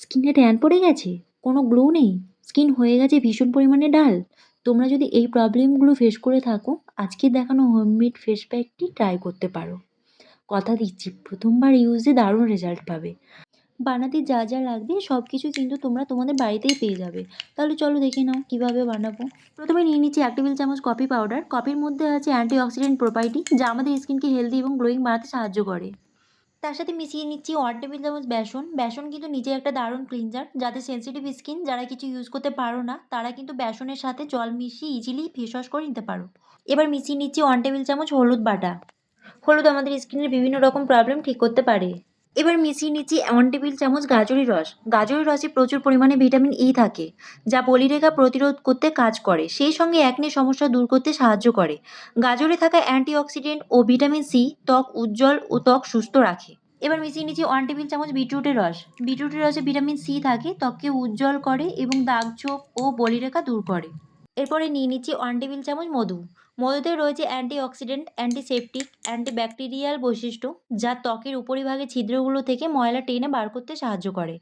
স্কিনে ট্যান পড়ে গেছে, কোনো গ্লো নেই, স্কিন হয়ে গেছে ভীষণ পরিমাণে ডাল। তোমরা যদি এই প্রবলেমগুলো ফেস করে থাকো, আজকে দেখানো হোমমেড ফেস প্যাকটি ট্রাই করতে পারো। কথা দিচ্ছি প্রথমবার ইউজে দারুণ রেজাল্ট পাবে। বানাতে যা যা লাগবে সব কিছু কিন্তু তোমরা তোমাদের বাড়িতেই পেয়ে যাবে। তাহলে চলো দেখে নাও কীভাবে বানাবো। প্রথমে নিয়ে নিচ্ছি 1 টেবিল চামচ কফি পাউডার। কফির মধ্যে আছে অ্যান্টিঅক্সিডেন্ট প্রপার্টি, যা আমাদের স্কিনকে হেলদি এবং গ্লোয়িং বানাতে সাহায্য করে। তার সাথে মিশিয়ে নিচ্ছি 1 টেবিল চামচ বেসন। বেসন কিন্তু নিজে একটা দারুণ ক্লিনজার, যাদের সেনসিটিভ স্কিন, যারা কিছু ইউজ করতে পারো না, তারা কিন্তু বেসনের সাথে জল মিশিয়ে ইজিলি ফেস ওয়াশ করে নিতে পারো। এবার মিশিয়ে নিচ্ছি 1 টেবিল চামচ হলুদ বাটা। হলুদ আমাদের স্কিনের বিভিন্ন রকম প্রবলেম ঠিক করতে পারে। এবার মিশিয়ে নিচ্ছি 1 টেবিল চামচ গাজরের রস। গাজরের রসে প্রচুর পরিমাণে ভিটামিন ই থাকে, যা বলিরেখা প্রতিরোধ করতে কাজ করে, সেই সঙ্গে একনে সমস্যা দূর করতে সাহায্য করে। গাজরে থাকা অ্যান্টিঅক্সিডেন্ট ও ভিটামিন সি ত্বক উজ্জ্বল ও ত্বক সুস্থ রাখে। এবার মিশিয়ে নিচ্ছি 1 টেবিল চামচ বিটরুটের রস। বিটরুটের রসে ভিটামিন সি থাকে, ত্বককে উজ্জ্বল করে এবং দাগ ছোপ ও বলিরেখা দূর করে। এরপরে নিয়ে নিচ্ছি 1 টেবিল চামচ মধু। মধুতে রয়েছে অ্যান্টিঅক্সিডেন্ট, অ্যান্টিসেপটিক, অ্যান্টিব্যাকটেরিয়াল বৈশিষ্ট্য, যা ত্বকের উপরিভাগে ছিদ্রগুলো থেকে ময়লা টেনে বার করতে সাহায্য করে।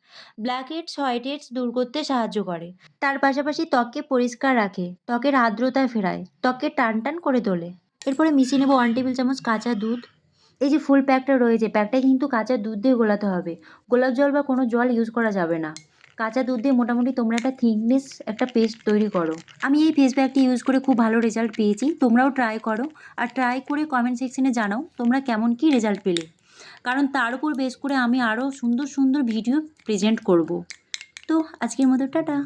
ব্ল্যাক হেডস, হোয়াইট হেডস দূর করতে সাহায্য করে। তার পাশাপাশি ত্বককে পরিষ্কার রাখে, ত্বকের আর্দ্রতা ফেরায়, ত্বককে টান টান করে তোলে। এরপরে মিশিয়ে নেব 1 টেবিল চামচ কাঁচা দুধ। এই যে ফুল প্যাকটা রয়েছে, প্যাকটা কিন্তু কাঁচা দুধ দিয়ে গোলাতে হবে। গোলাপ জল বা কোনো জল ইউজ করা যাবে না। কাঁচা দুধ দিয়ে মোটামুটি তোমরা একটা থিকনেস, একটা পেস্ট তৈরি করো। আমি এই ফেস প্যাকটি ইউজ করে খুব ভালো রেজাল্ট পেয়েছি, তোমরাও ট্রাই করো। আর ট্রাই করে কমেন্ট সেকশনে জানাও তোমরা কেমন কী রেজাল্ট পেলে, কারণ তার উপর বেস করে আমি আরও সুন্দর সুন্দর ভিডিও প্রেজেন্ট করব। তো আজকের মতো টাটা।